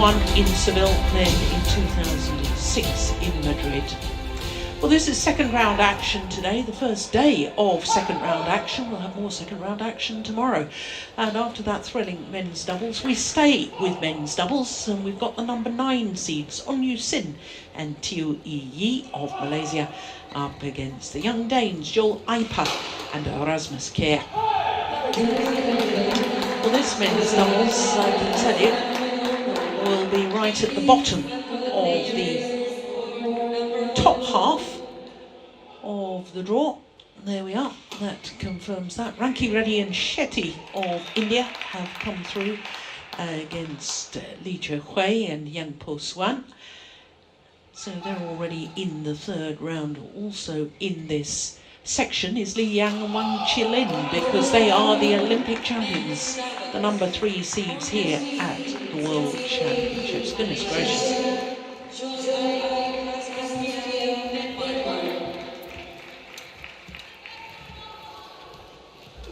won in Seville, then in 2006 in Madrid. Well, this is second round action today, the first day of second round action. We'll have more second round action tomorrow. And after that thrilling men's doubles, we stay with men's doubles, and we've got the number 9 seeds, Onyu Sin and Tiu Yi of Malaysia, up against the young Danes, Joel Eipe and Rasmus Kjær. Well, this men's doubles, I can tell you, will be right at the bottom of the top half of the draw. There we are, that confirms that. Ranki Reddy and Shetty of India have come through against Lee Che Hui and Yang Po Swan. So they're already in the third round. Also in this section is Li Yang and Wang Qilin, because they are the Olympic champions, the number 3 seeds here at the World Championships. Goodness gracious.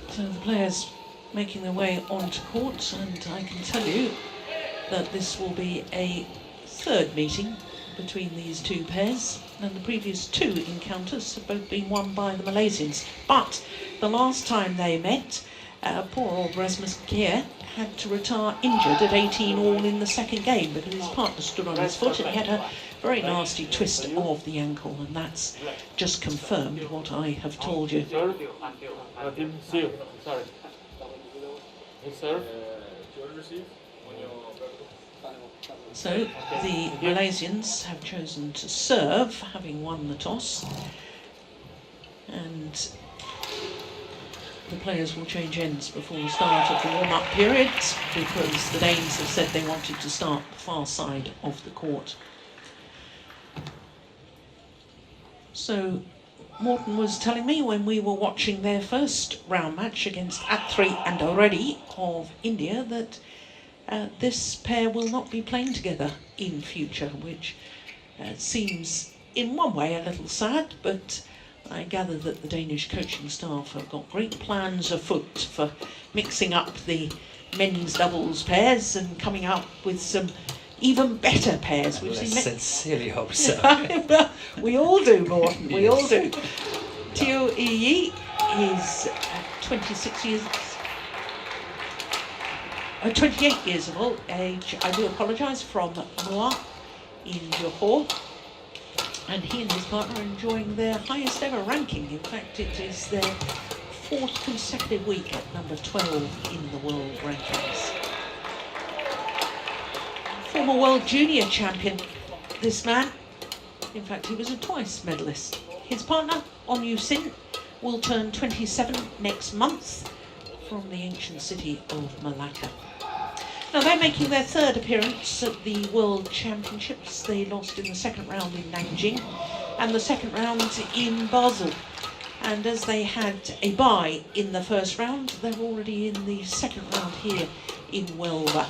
So the players making their way onto court, and I can tell you that this will be a third meeting between these two pairs, and the previous 2 encounters have both been won by the Malaysians. But the last time they met, poor old Rasmus Kjær had to retire injured at 18 all in the second game because his partner stood on his foot and he had a very nasty twist of the ankle, and that's just confirmed what I have told you. So the Malaysians have chosen to serve, having won the toss, and the players will change ends before the start of the warm-up period, because the Danes have said they wanted to start the far side of the court. So Morten was telling me when we were watching their first round match against R32 and R32 of India that this pair will not be playing together in future, which seems in one way a little sad, but I gather that the Danish coaching staff have got great plans afoot for mixing up the men's doubles pairs and coming up with some even better pairs. I sincerely hope so. We all do, Morten, we all do. Tiu Yi is 28 years of age, I do apologise, from Muar in Johor. And he and his partner are enjoying their highest ever ranking. In fact, it is their 4th consecutive week at number 12 in the world rankings. Former world junior champion, this man. In fact, he was a twice medalist. His partner, Onyu Sin, will turn 27 next month, from the ancient city of Malacca. Now they're making their 3rd appearance at the World Championships. They lost in the second round in Nanjing and the second round in Basel. And as they had a bye in the first round, they're already in the second round here in Huelva.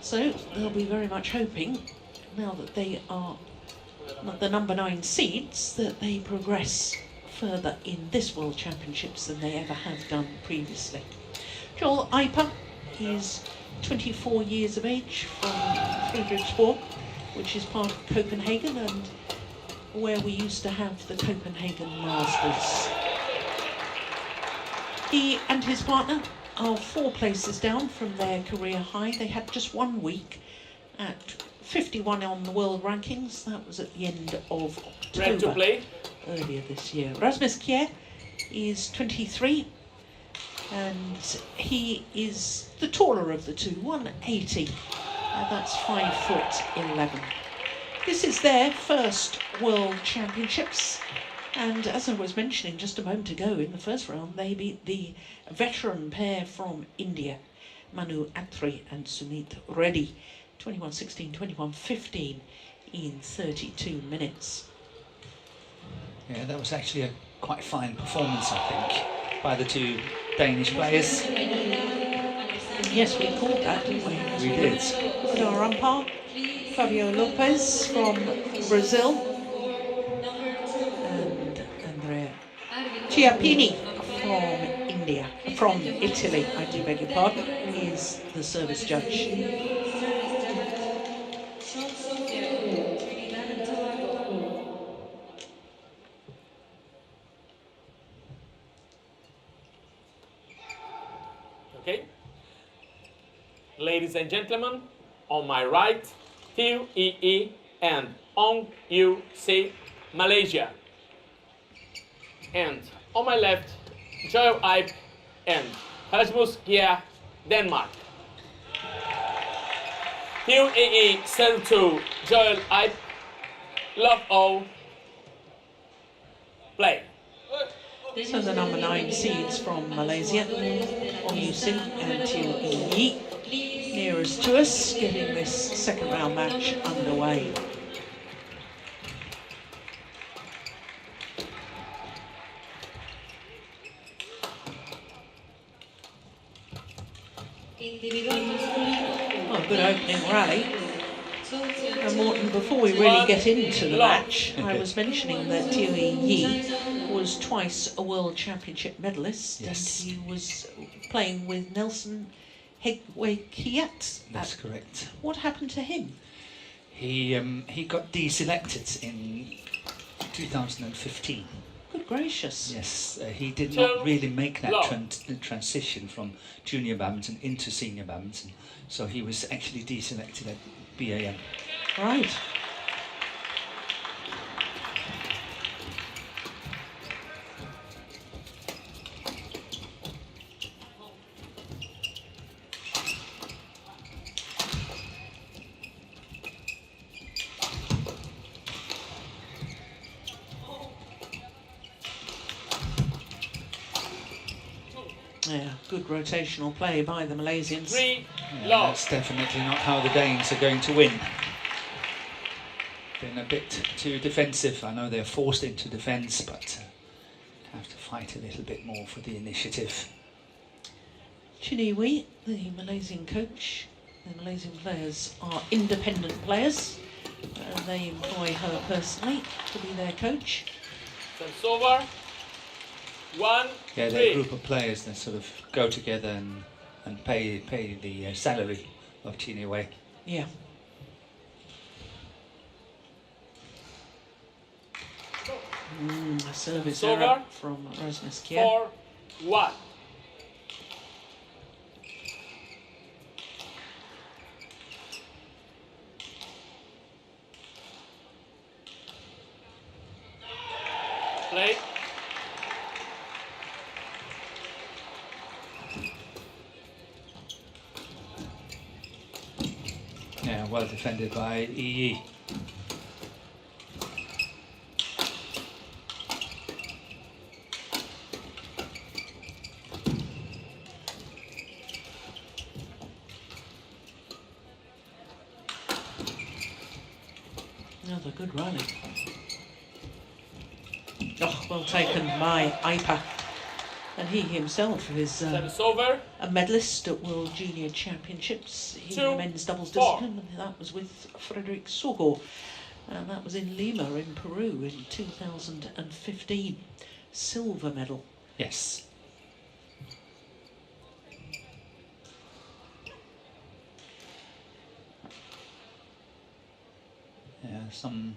So they'll be very much hoping, now that they are the number 9 seeds, that they progress further in this World Championships than they ever have done previously. Joel Eipe is 24 years of age, from Frederiksborg, which is part of Copenhagen and where we used to have the Copenhagen Masters. He and his partner are 4 places down from their career high. They had just 1 week at 51 on the world rankings. That was at the end of October earlier this year. Rasmus Kjær is 23 and he is the taller of the two, 180. That's 5'11". This is their first World Championships, and as I was mentioning just a moment ago, in the first round they beat the veteran pair from India, Manu Attri and Sumit Reddy, 21-16, 21-15 in 32 minutes. Yeah, that was actually a quite fine performance, I think, by the 2 Danish players. Yes, we called that, didn't we? We did. And our umpire, Fabio Lopez from Brazil, and Andrea Chiappini from Italy, I do beg your pardon, is the service judge. Okay. Ladies and gentlemen, on my right, TEE and on UC Malaysia. And on my left, Joel Eipe and Kjær, Denmark. TEE serve to Joel Eipe. Love all. Play. So the number 9 seeds from Malaysia, Ong Sin and Teo Yi, nearest to us, getting this second round match underway. Oh, good opening rally. And Morton, before we really get into the match, I was mentioning that Teo Yi was twice a World Championship medalist, Yes. and he was playing with Nelson Kjær. That's correct. What happened to him? He got deselected in 2015. Good gracious. Yes, he did not really make that transition from junior badminton into senior badminton, so he was actually deselected at BAM. Right. Yeah, good rotational play by the Malaysians. That's definitely not how the Danes are going to win. Been a bit too defensive. I know they're forced into defence, but have to fight a little bit more for the initiative. Chiniwi, the Malaysian coach. The Malaysian players are independent players. They employ her personally to be their coach. It's over. 1, Yeah, 3. they're a group of players that sort of go together and pay the salary of Chiniwi. Yeah. A service error from Rasmus Kjær. 4-1. Play. Yeah, well defended by EE. Another good rally. Oh, well taken by Eipe. And he himself is Service over. a medalist at World Junior Championships in the 2, men's doubles 4. discipline. And that was with Frederick Sogo. And that was in Lima in Peru in 2015. Silver medal. Yes. Yeah, some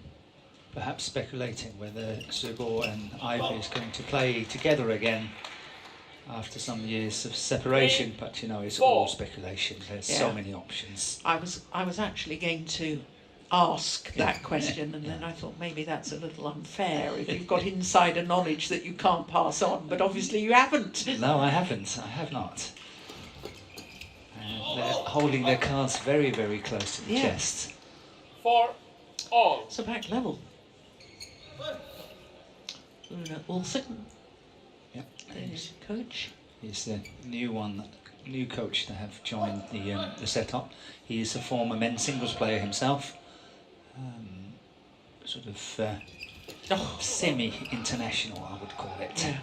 perhaps speculating whether Sugo and Eipe is going to play together again after some years of separation, but you know, it's all speculation. There's so many options. I was actually going to ask that question, and then I thought maybe that's a little unfair if you've got insider knowledge that you can't pass on, but obviously you haven't. No, I haven't. I have not. And they're holding their cards very, very close to the chest. 4-all. So back level. Rune Olsen, Danish coach. He's the new coach to have joined the setup. He is a former men's singles player himself. Sort of semi-international, I would call it. Yeah.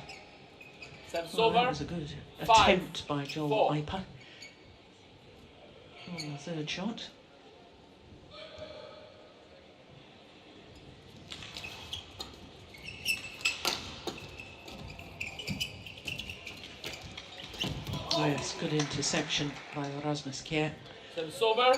Service Well, that over. was a good 5, attempt by Joel 4. Eipe on the third shot. Oh yes, good interception by Rasmus Kjær. Service over.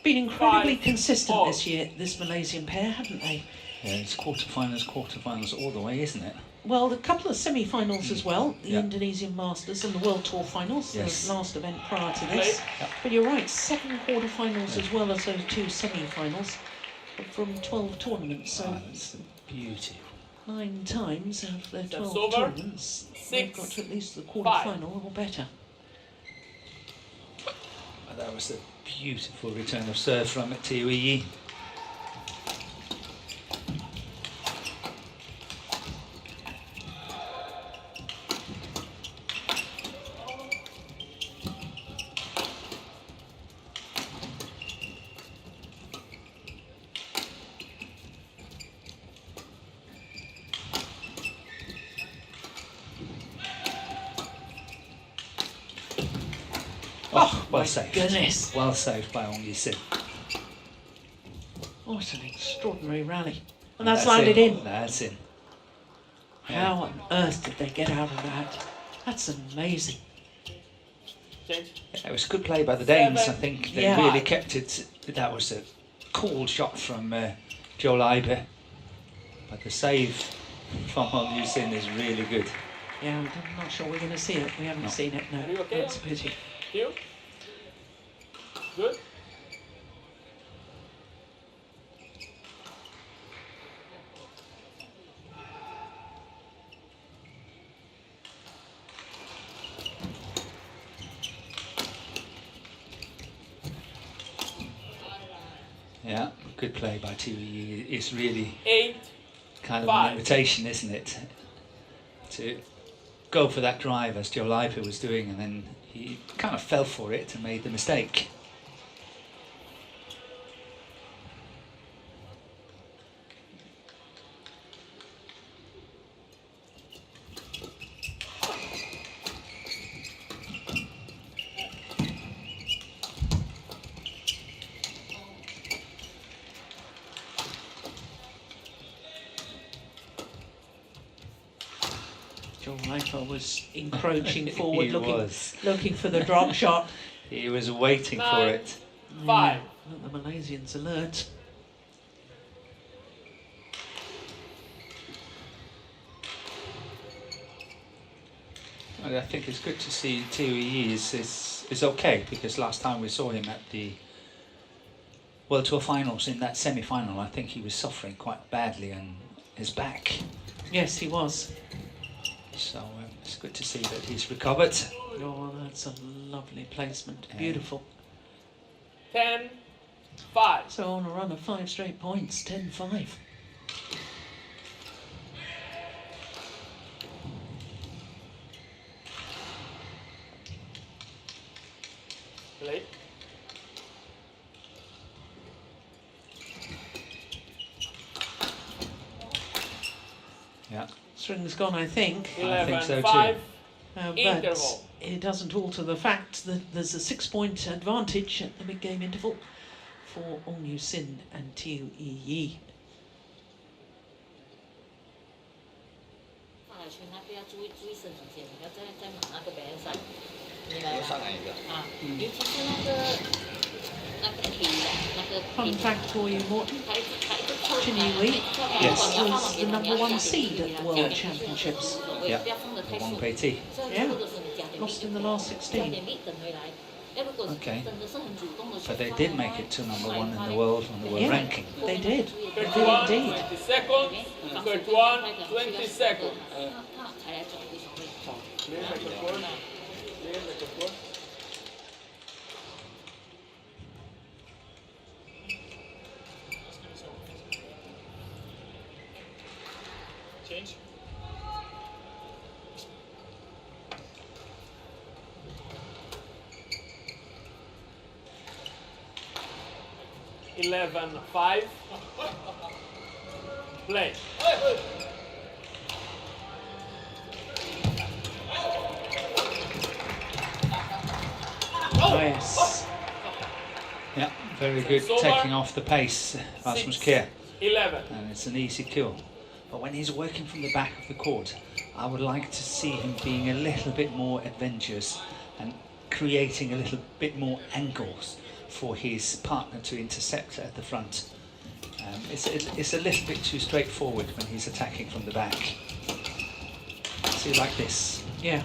Been incredibly 5, consistent 4. this year, this Malaysian pair, haven't they? Yeah, it's quarterfinals all the way, isn't it? well, a couple of semi-finals as well. The Yeah. Indonesian Masters and the World Tour finals, Yes. the last event prior to this. Yeah. But you're right, 7 quarter-finals as well as those 2 semi-finals from 12 tournaments. So That's a beauty. 9 times out of their 12 over. tournaments, they've got to at least the quarter-final or better. That was a beautiful return of serve from Tiwi. Oh, well saved. Goodness. Well saved by Ong Yi-sin. What an extraordinary rally. And that's landed in. That's in. How on earth did they get out of that? That's amazing. Change. It was a good play by the Danes. I think they Yeah. really kept it. That was a cool shot from Joel Eipe. But the save from Ong Yi-sin is really good. Yeah, I'm not sure we're going to see it. We haven't No. seen it, no. Are you okay? That's a pity. You? Good? Yeah, good play by Tiwi. It's really 8, kind of 5. an invitation, isn't it? To go for that drive as Joel Eipe was doing, and then he kind of fell for it and made the mistake. Joel Eipe was encroaching forward, He was. looking for the drop shot. He was waiting for 9, it. 5. Well, the Malaysians alert. And I think it's good to see Tiwi is okay, because last time we saw him at the World Tour finals in that semi-final, I think he was suffering quite badly on his back. Yes, he was. So it's good to see that he's recovered. Oh, that's a lovely placement. Yeah. Beautiful. 10, 5. So on a run of 5 straight points, 10-5. Play. Yeah. String's gone, I think. 11, so too. 5. But Interval. it doesn't alter the fact that there's a 6-point advantage at the mid-game interval for Ong Yi-sin and Tiu Yi. 放下去，那不要注意身体线，不要再往那个边上，明白吗？上来一个。啊，尤其是那个皮的，那个 Fun 皮， fact for you, Morton. 它一直抽， Chinyi Yes. was the number 1 seed at the World Championships. 不要放得太 Wong 顺。 Pei Ti. 所以如果是你加点 Lost in the 力， last 加 16. 点力等回来。要如果 Okay. 真的是很主动的去 But they 放 did 的 make 话 it to number 1 in the world on the world Yeah. ranking. They did. They 31, did indeed. 20 seconds. 31, 20 seconds. 他才来走无所谓。 Clear the court. Clear the court. Change. Eleven, 5. Play. Oh, yes. Yeah, very good It's over. taking off the pace, Rasmus Kjær. 11. And it's an easy kill. But when he's working from the back of the court, I would like to see him being a little bit more adventurous and creating a little bit more angles for his partner to intercept at the front. It's a little bit too straightforward when he's attacking from the back. See, like this. Yeah.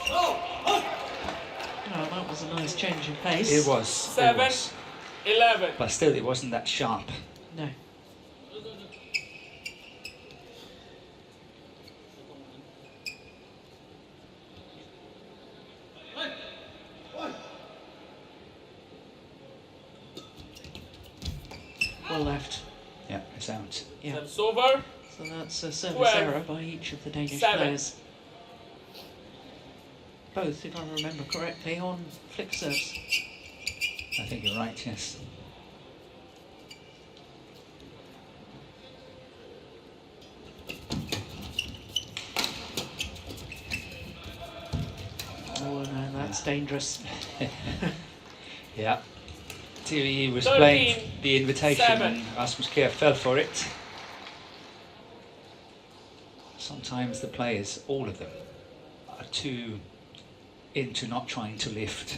Oh, that was a nice change of pace. It was. 7-11. But still, it wasn't that sharp. No. Well left. Yeah, it's out. Yeah. That's over. So that's a service 12, error by each of the Danish 7. players. Both, if I remember correctly, on flick serves. I think you're right, yes. Oh no, that's dangerous. Yeah. TOE was 13, playing the invitation 7. and Rasmus Kjær fell for it. Sometimes the players, all of them, are too into not trying to lift.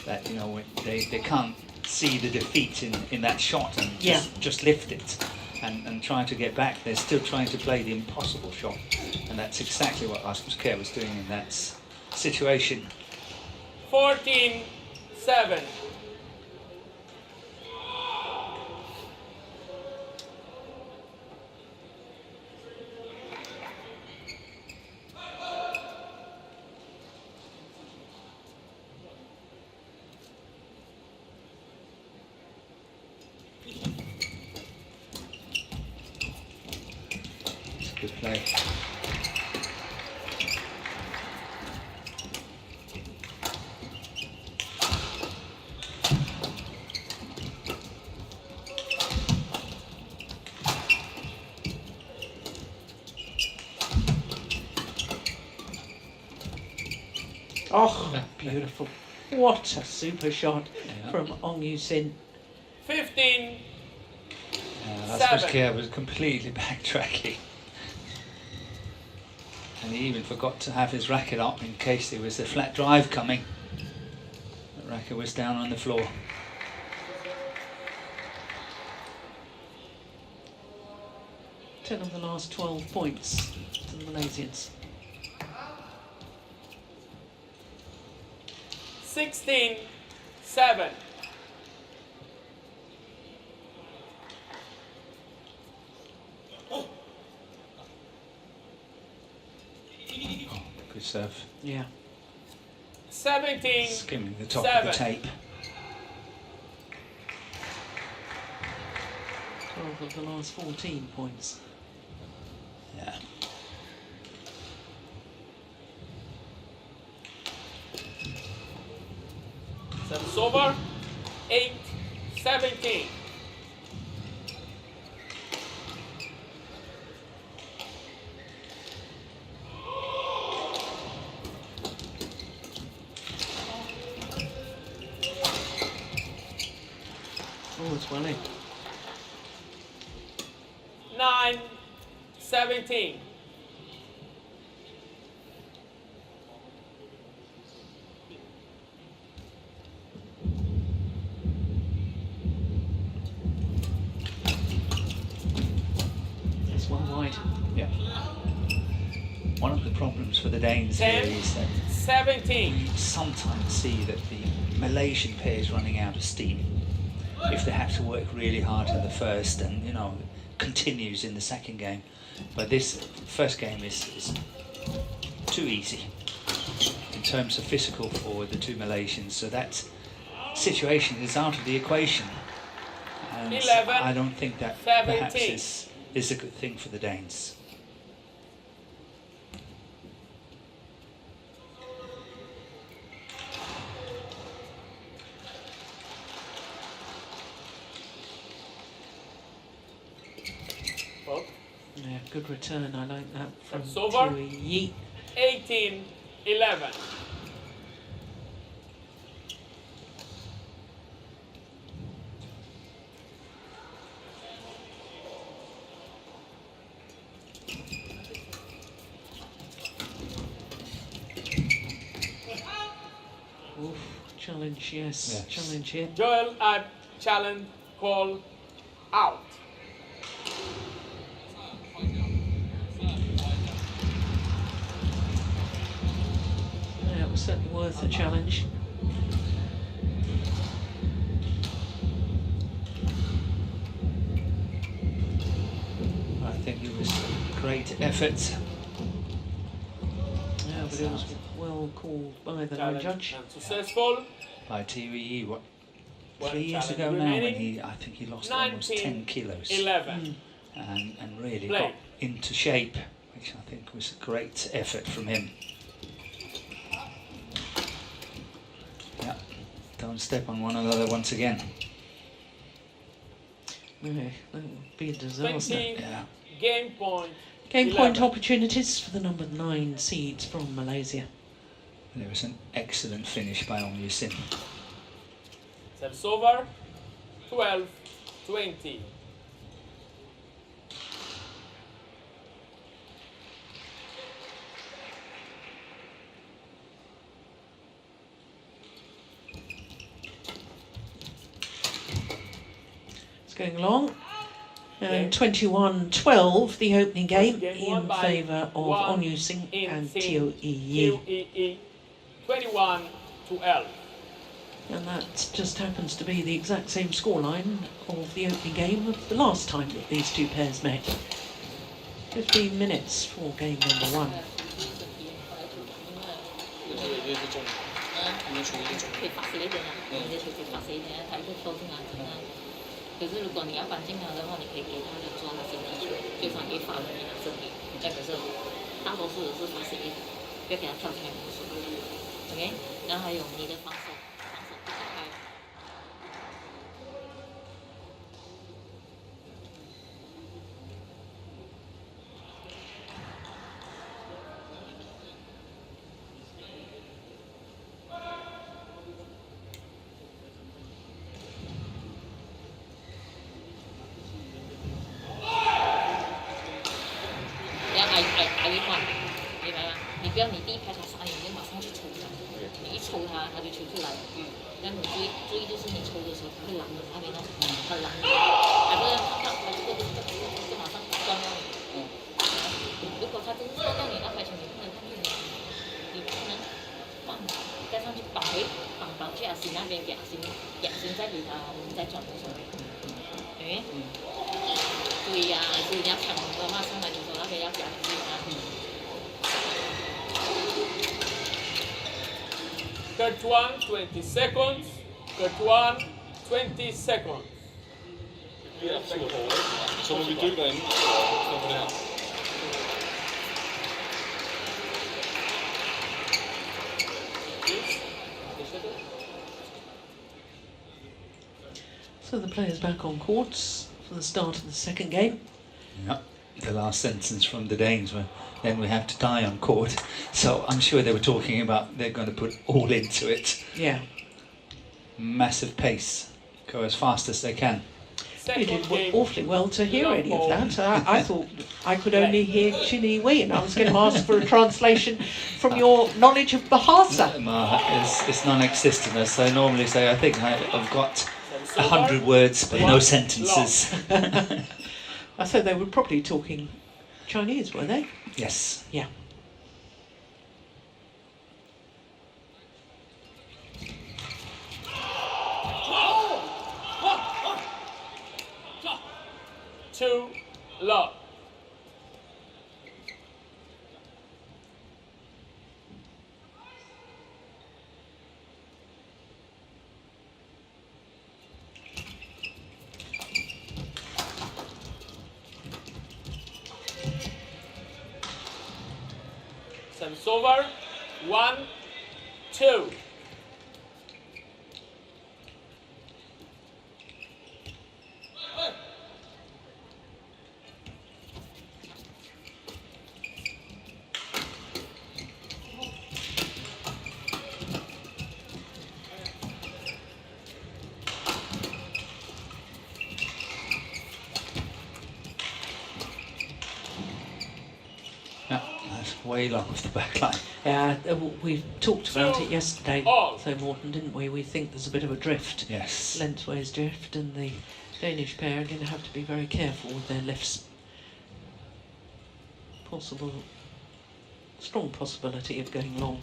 That, you know, they can't see the defeat in that shot and just lift it and try to get back. They're still trying to play the impossible shot, and that's exactly what Rasmus Kjær was doing in that situation. 14-7. Good play. Oh, beautiful. What a super shot Yeah. from Ong Yu-sin. 15. Rasmus 7. Kjær was completely backtracking. And he even forgot to have his racket up in case there was a flat drive coming. The racket was down on the floor. Ten of the last 12 points to the Malaysians. 16-7. Good serve. Yeah. 17. Skimming the top 7. of the tape. 12 of the last 14 points. Yeah. That's over. 8-17. Oh, it's well in. 9-17. It's one wide. Yeah. One of the problems for the Danes here 10, is that 17. you sometimes see that the Malaysian pair is running out of steam. If they have to work really hard in the first and, you know, continues in the second game. But this first game is too easy in terms of physical for the two Malaysians. So that situation is out of the equation. And 11, I don't think that perhaps 17. is a good thing for the Danes. Well, Yeah, good return. I like that from That's over. Yeet. 18-11. Oof, challenge, yes. Yes. Challenge here. Joel Eipe challenge call out. that was certainly worth a challenge. I think it was a great effort. Yeah, but it was well called by the Challenge judge. unsuccessful. By TVE, what, One 3 years challenge ago now, when remaining. I think he lost almost 10 kilos 11. and really Play. got into shape, which I think was a great effort from him. Yeah, don't step on one another once again. No, that would be a disaster. 20 Yeah. game point. Game point 11. opportunities for the number 9 seeds from Malaysia. There was an excellent finish by Ong Yu-sin. Serves over. 12-20. It's going along. And 21-12, the opening game Game won in by favour of one On Yu-sing and in TOEE. TOEE. 21-12. And that just happens to be the exact same scoreline of the opening game of the last time that these two pairs met. 15 minutes for game number 1. 可以发射一点啊，你的球可以发射一点啊，它会跳进篮筐啊。可是如果你要绑进来的话，你可以给他的抓他身体球，就算给罚了你拿身体，那可是大多数是发射一点，不要给他跳进来无所谓。OK， 然后还有你的防守不打开。 挨一换，明白吗？你不要你第一拍他杀你，你就马上去抽他，你一抽他，他就球出来了。但你注意就是你抽的时候，他会拦你，他没那他拦你，他这个就马上断掉你。如果他真是断掉你那排球，你不能看见你不能再上去绑去阿星那边给阿星再给他，我们再转过去。哎。 注意啊！注意你要抢的话，上来就说那边要夹住他。Third one, 20 seconds. Third one, 20 seconds. So when we do then, someone else. So the players back on courts for the start of the second game. Yep. The last sentence from the Danes were, then we have to die on court. So I'm sure they were talking about they're going to put all into it. Yeah. Massive pace. Go as fast as they can. You did awfully well to hear any of that. I thought I could only hear Chinny Wee, and I was going to ask for a translation from your knowledge of Bahasa. It's non-existent, as I normally say. I think I've got 100 words, but no sentences. I thought they were probably talking Chinese, were they? Yes. Yeah. Too low. Service over. 1, 2. Way long off the back line. Yeah, we talked about it yesterday, so Morton, didn't we? We think there's a bit of a drift. Yes. Lengthways drift, and the Danish pair are going to have to be very careful with their lifts. Strong possibility of going long.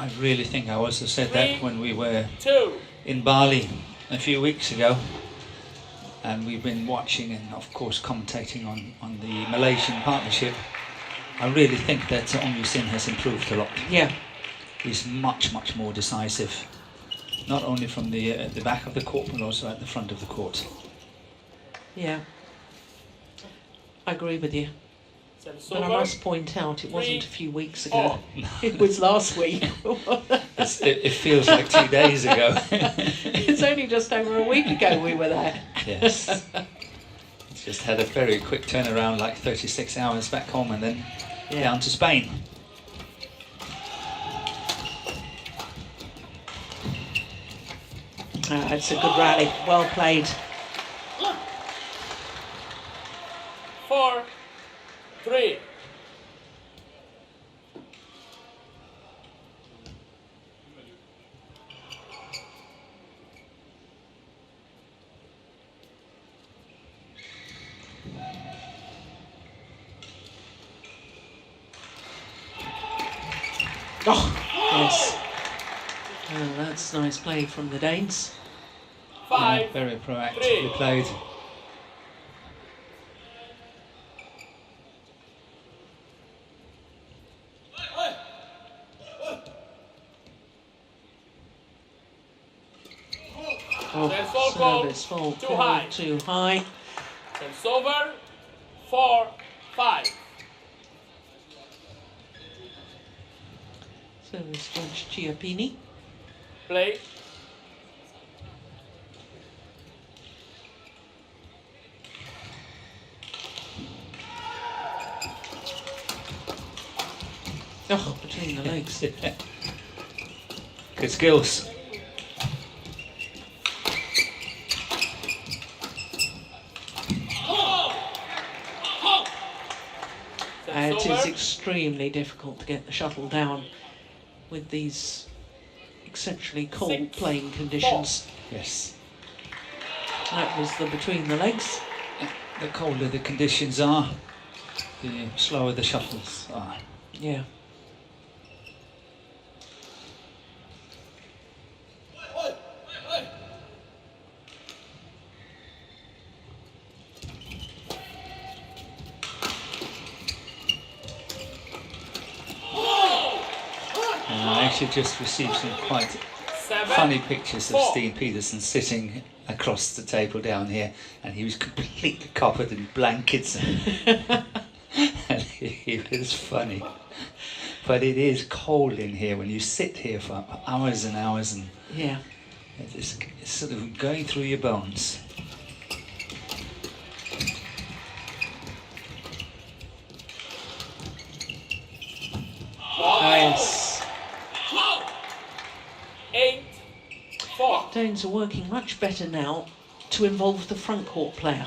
I really think I also said that when we were 2. in Bali a few weeks ago, and we've been watching and of course commentating on the Malaysian partnership. I really think that Ong Yu-sin has improved a lot. Yeah. He's much more decisive, not only from the back of the court but also at the front of the court. Yeah. I agree with you. Service But I over. must point out it wasn't a few weeks ago. 4. It was last week. It feels like 2 days ago. It's only just over a week ago we were there. Yes. It's just had a very quick turnaround, like 36 hours back home and then down to Spain. It's a good rally. Well played. 4, 3. Oh, yes. Oh, that's nice play from the Danes. 5. Very proactively played. Oh, Service fault service fault too high. called too high. Service over. 4, 5. Service judge Chiappini. Play. Oh, between the legs. Good skills. Service It is over. extremely difficult to get the shuttle down with these exceptionally cold 6, playing conditions. Yes. That was the between the legs. The colder the conditions are, the slower the shuttles are. Yeah. I actually just received some quite 7. funny pictures of 4. Steen Peterson sitting across the table down here, and he was completely covered in blankets and he was funny. But it is cold in here when you sit here for hours and hours, and Yeah. it's sort of going through your bones. Yes. 8, 4. Danes are working much better now to involve the front court player.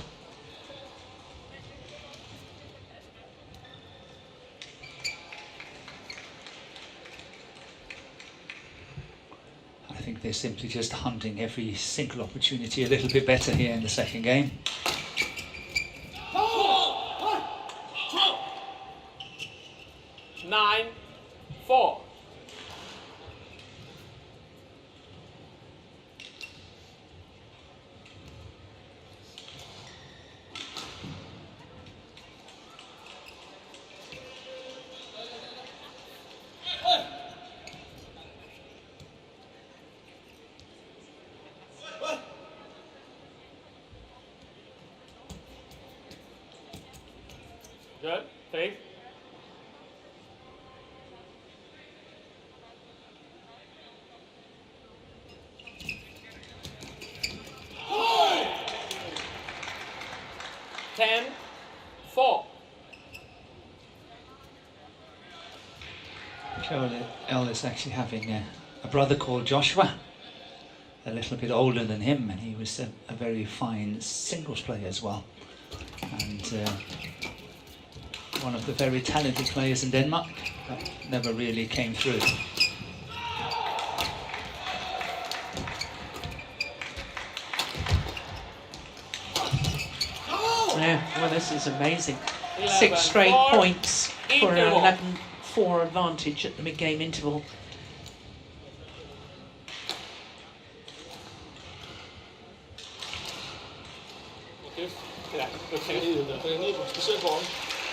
I think they're simply just hunting every single opportunity a little bit better here in the second game. 9, 4. Good. 3. Ten, 4. Kjær is actually having a brother called Joshua, a little bit older than him, and he was a very fine singles player as well, and one of the very talented players in Denmark, but never really came through. Yeah, well, this is amazing. 11, 6 straight 4. points for an Interval. 11-4 advantage at the mid-game interval. Trækker ned på, specielt på hånden.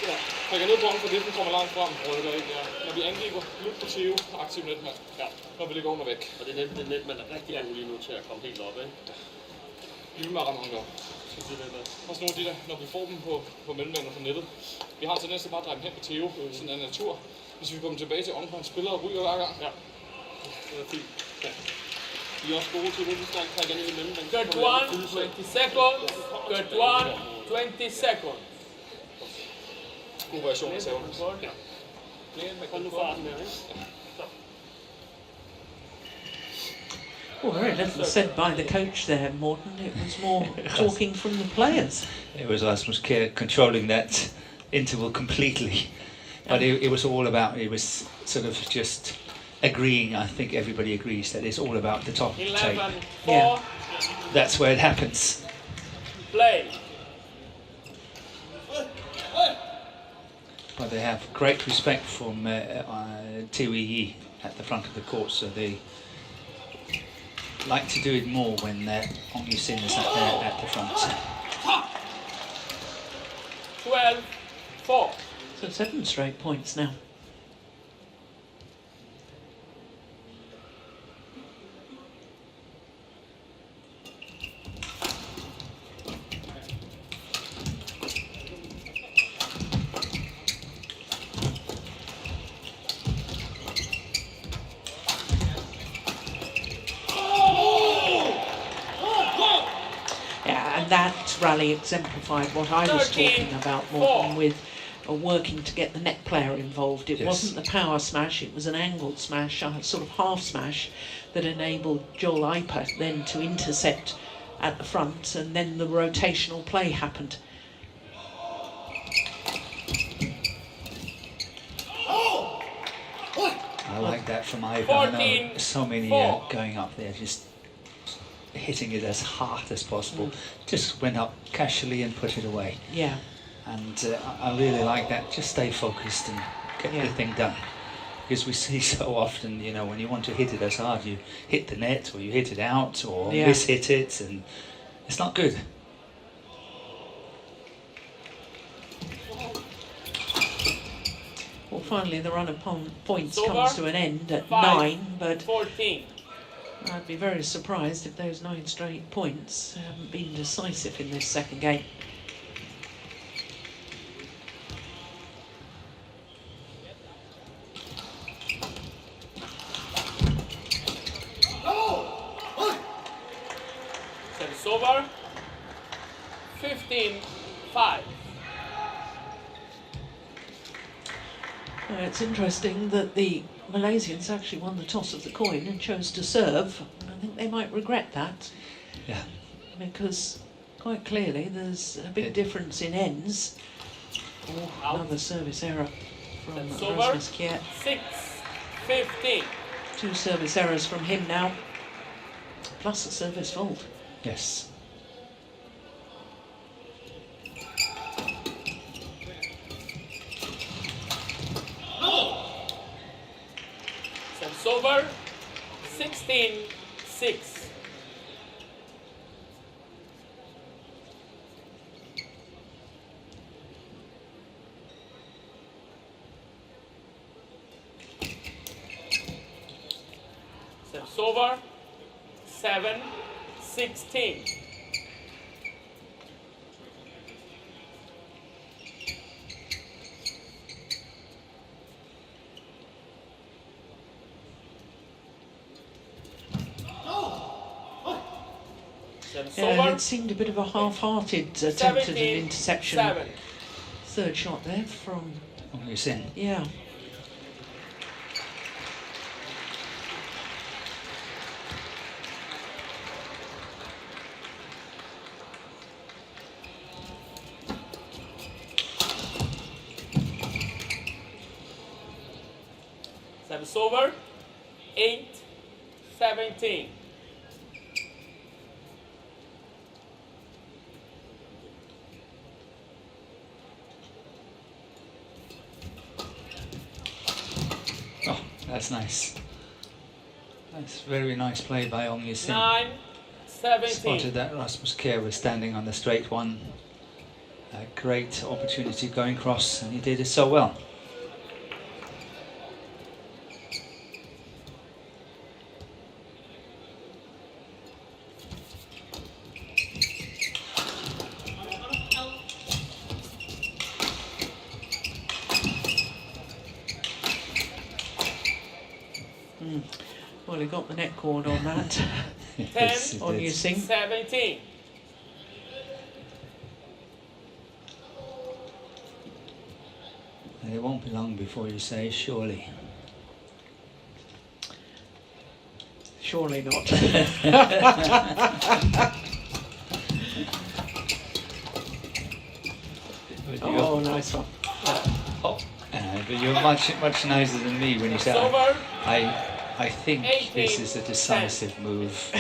Ja. Trækker ned på hånden, for det kommer langt frem. Rykker ind, ja. Når vi angriber, lyt på Theo, aktiv netmand. Ja. Når vi ligger under væk. Og det er netmand, der er rigtig god lige nu til at komme helt op, ikke? Lige med at ramme hånden op. Også nogle af de der, når vi får dem på mellembanen og på nettet. Vi har en tendens til bare at dreje dem hen på Theo, sådan en natur. Hvis vi kommer tilbage til ånden, han spiller og ryger hver gang. Ja. Det er fint. Ja. I er også gode til det, hvis der trækker ned i mellembanen. Good one, 20 seconds. Good one, 20 seconds. God variation af saven. Ja. Hold nu farten her, ikke? Well, very little said by the coach there, Morten. It was more talking from the players. It was Rasmus Kjær controlling that interval completely. But it was all about, it was sort of just agreeing, I think everybody agrees, that it's all about the top 11, tape. 4, Yeah. That's where it happens. play. But they have great respect from TOE at the front of the court, so they like to do it more when Ong Yusin is at the front. 12, 4. So 7 straight points now. That rally exemplified what I was talking about, Morten, with working to get the net player involved. It wasn't the power smash, it was an angled smash, a sort of half smash that enabled Joel Eipe then to intercept at the front, and then the rotational play happened. I like that from Eipe. 14, I know so many 4. going up there, just hitting it as hard as possible. Just went up casually and put it away. Yeah. And I really like that. Just stay focused and get the thing done. Because we see so often, you know, when you want to hit it as hard, you hit the net or you hit it out or miss-hit it, and it's not good. Well, finally the run of points It's comes over. to an end at 5, 9, but 14. I'd be very surprised if those 9 straight points haven't been decisive in this second game. Service over. 15, 5. It's interesting that the Malaysians actually won the toss of the coin and chose to serve. I think they might regret that. Yeah. Because quite clearly there's a big difference in ends. Oh, another service error from That's over. Rasmus Kjær. 6, 15. 2 service errors from him now, plus a service fault. Yes. Service over. 16, 6. Service over. 7, 16. Service over. It seemed a bit of a half-hearted attempt at an 17, interception. 7. Third shot there from, Ong Yusin. yeah. Service over. 8, 17. Oh, that's nice. That's very nice play by Ong Yusin. 9, 17. Spotted that Rasmus Kjær was standing on the straight one A great opportunity going across, and he did it so well. Well, he got the net cord on that. Yes, he On did. you sing. 17. It won't be long before you say surely. Surely not. Oh, nice one. But you're much nicer than me when you say, Over. I think this is a decisive move.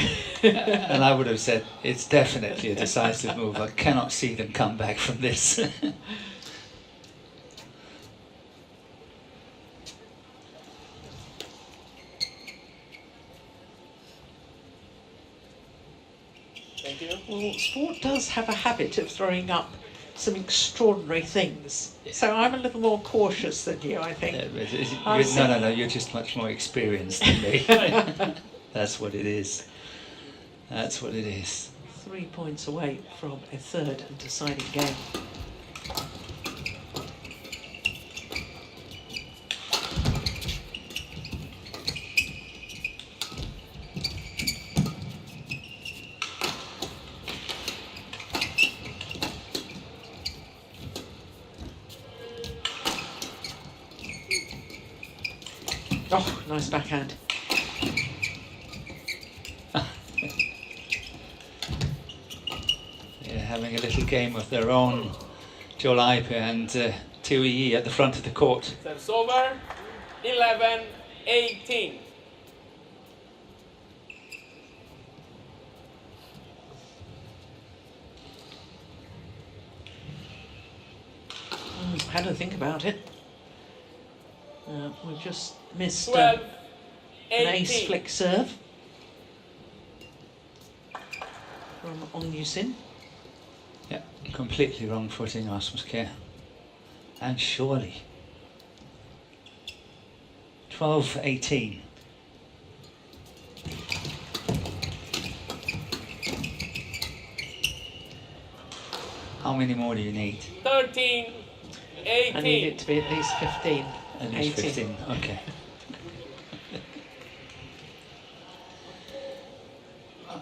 And I would have said, it's definitely a decisive move. I cannot see them come back from this. Thank you. Well, sport does have a habit of throwing up some extraordinary things. So I'm a little more cautious than you, I think. No, you're just much more experienced than me. That's what it is. That's what it is. 3 points away from a third and deciding game. Oh, nice backhand. Yeah, having a little game of their own, Joel Eipe and TOE at the front of the court. Service over. 11, 18. Had to think about it. We've just missed 12, an 18. ace flick serve from Ong Yusin. Yeah, completely wrong footing, Rasmus Kjær. And surely. 12-18. How many more do you need? 13, 18. I need it to be at least 15. At least 18. 15, okay.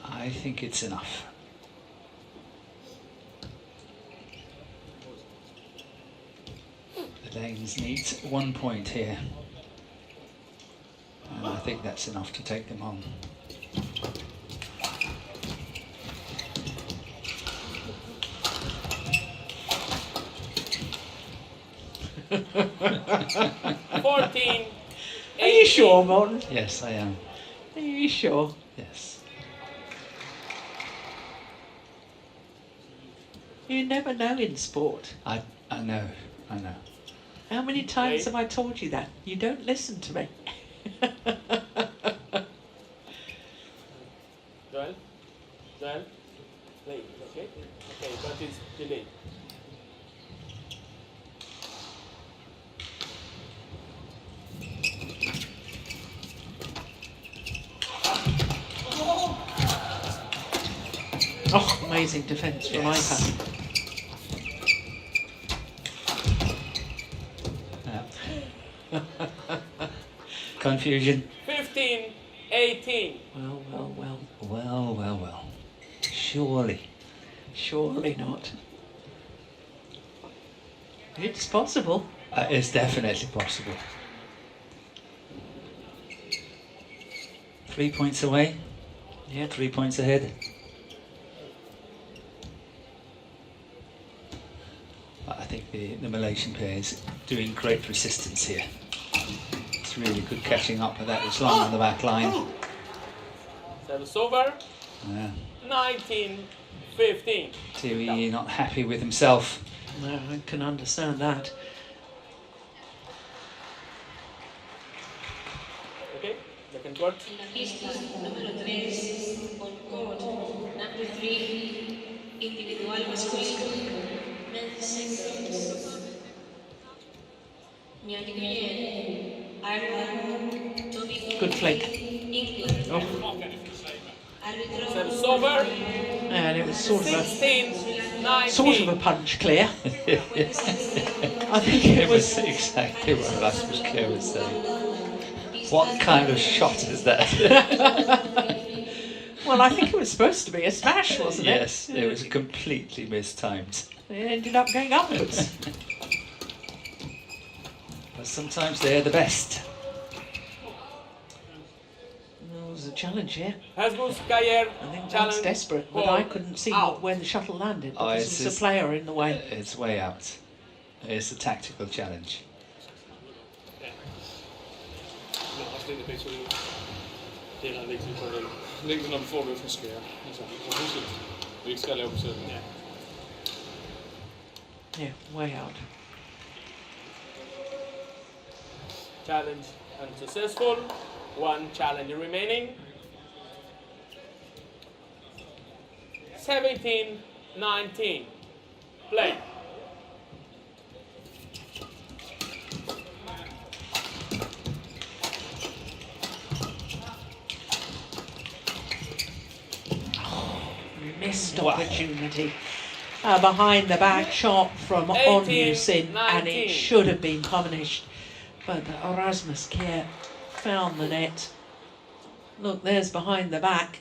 I think it's enough. The Danes need 1 point here. And I think that's enough to take them home. Fourteen. Are you sure, Morten? Yes, I am. Are you sure? Yes. You never know in sport. I know. How many times have I told you that? You don't listen to me. 12, 12, late, okay? Okay, but it's delayed. Oh, amazing defence from Yes. Eipe. Confusion. 15, 18. Well. Surely. Surely not. It's possible. It's definitely possible. 3 points away. Yeah. 3 points ahead. I think the Malaysian pair is doing great resistance here. It's really good catching up with that Islam on the back line. Service over. Yeah. 19, 15. TOE not happy with himself. No, I can understand that. Okay, second court. En la pista número 3, on court number 3, individual masculino. Good flick. Oh. Service over. And it was sort of 16-19. a punch, Claire. I think It was exactly what Rasmus Kjær was saying. What kind of shot is that? Well, I think it was supposed to be a smash, wasn't it? Yes, it was completely mistimed. It ended up going upwards. But sometimes they're the best. There was a challenge here. Rasmus Kjær I think that's challenge. desperate, but I couldn't see where the shuttle landed Oh, because it's there was a just- player in the way. It's way out. It's a tactical challenge. Men også lidt af begge to. Det er ret vigtigt for det. Længden, når vi får løften skære. Altså, husk, vi ikke skal lave dem selv. Ja. Yeah, way out. Challenge unsuccessful. One challenge remaining. 17-19. Play. Missed opportunity. Behind the back shot from On Yusin, and it 19. should have been punished. But Rasmus Kjær found the net. Look, there's behind the back.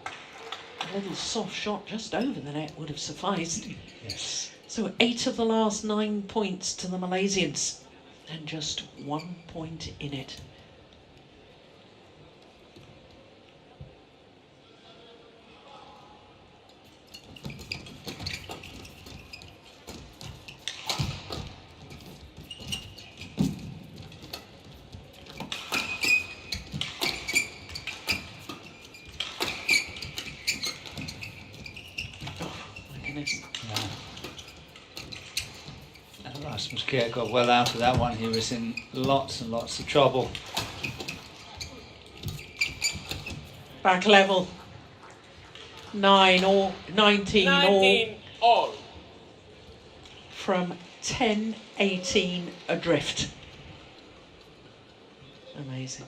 A little soft shot just over the net would have sufficed. Yes. So 8 of the last 9 points to the Malaysians, and just 1 point in it. Yeah. And Rasmus Kjær got well out of that one. He was in lots and lots of trouble. Back level. 19 all 19 all. from 10-18 adrift. Amazing.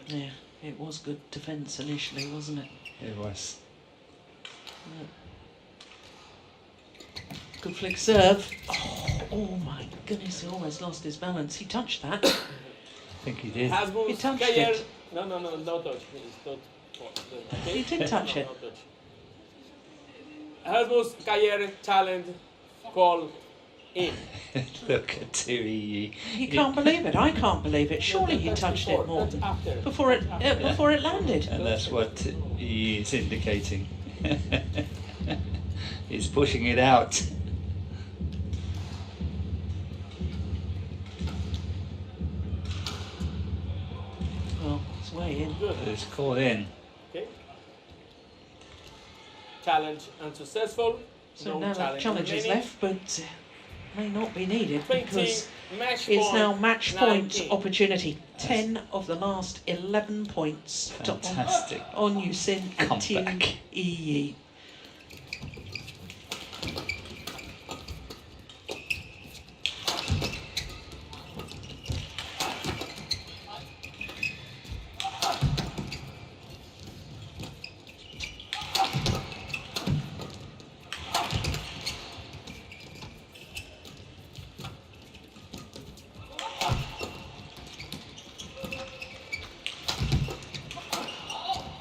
Yeah, it was good defence initially, wasn't it? It was. Good flick serve. Oh my goodness, he almost lost his balance. He touched that. I think he did. Rasmus He touched Kjær. it. No, no touch. Please, don't. Okay? He did touch it. No touch. Rasmus Kjær challenge call in. Look at 2EE. He can't believe it. I can't believe it. Surely he touched it more Touch after. before it landed. And that's what he is indicating. He's pushing it out. Well, it's way in. Good. It's called in. Okay. Challenge unsuccessful. So No now the challenge is remaining. left, but may not be needed 20 because match it's point now match point 19. opportunity. 10 of the last 11 points Fantastic. to On Yusin and Team Comeback. EE.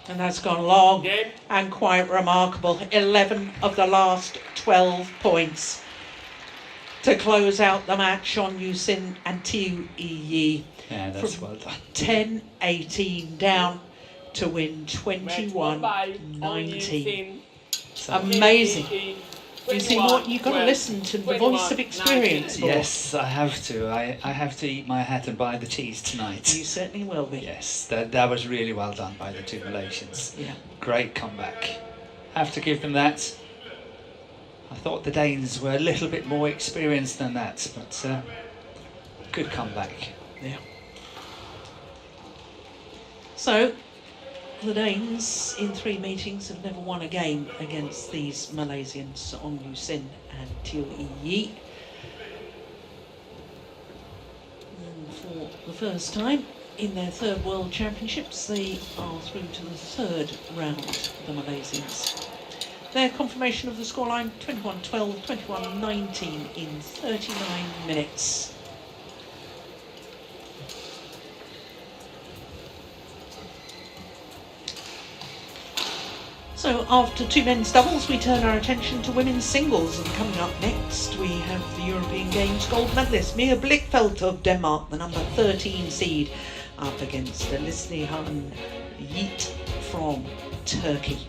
And that's gone long Game. and quite remarkable. 11 of the last 12 points to close out the match on Yusin and TUEE. Yeah, that's From well done. 10-18 down to win Match won by On 21-19. Yusin. Amazing. TUEE, You see what? You've got to 21, listen to the voice of 21, experience. 19. Paul. Yes, I have to. I have to eat my hat and buy the cheese tonight. You certainly will be. Yes, that was really well done by the two Malaysians. Yeah. Great comeback. Have to give them that. I thought the Danes were a little bit more experienced than that, but good comeback. Yeah. So, the Danes in 3 meetings have never won a game against these Malaysians, Ong Yu Sin and Teo Yi. And for the first time in their 3rd World Championships, they are through to the 3rd round, the Malaysians. Their confirmation of the scoreline, 21-12, 21-19 in 39 minutes. So after 2 men's doubles, we turn our attention to women's singles, and coming up next we have the European Games gold medalist Mia Blichfeldt of Denmark, the number 13 seed, up against Neslihan Yiğit from Turkey.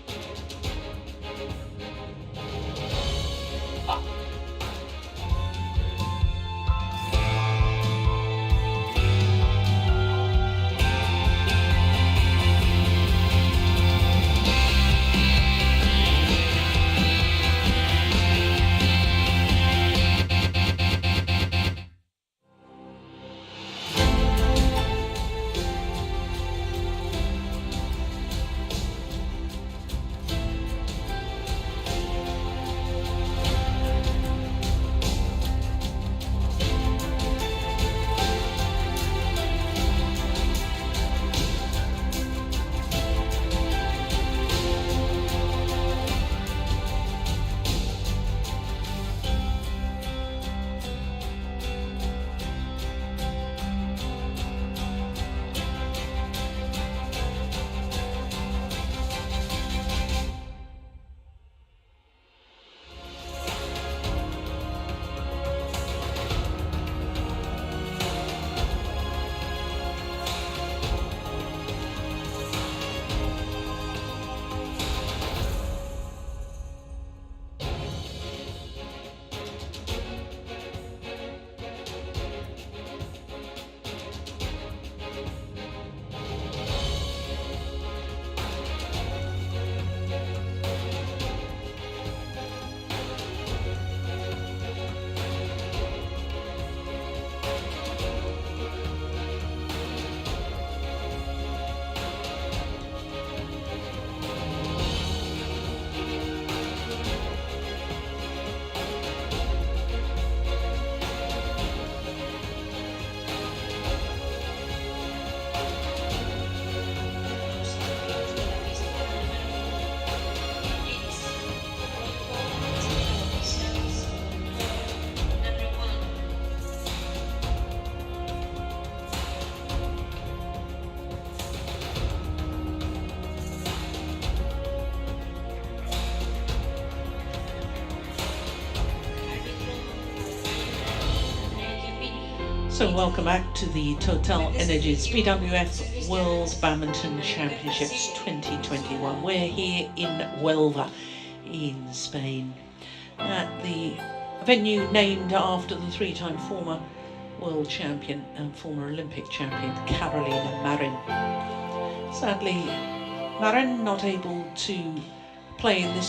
So welcome back to the TotalEnergies BWF World Badminton Championships 2021. We're here in Huelva in Spain at the venue named after the 3-time former world champion and former Olympic champion Carolina Marin. Sadly, Marin not able to play in this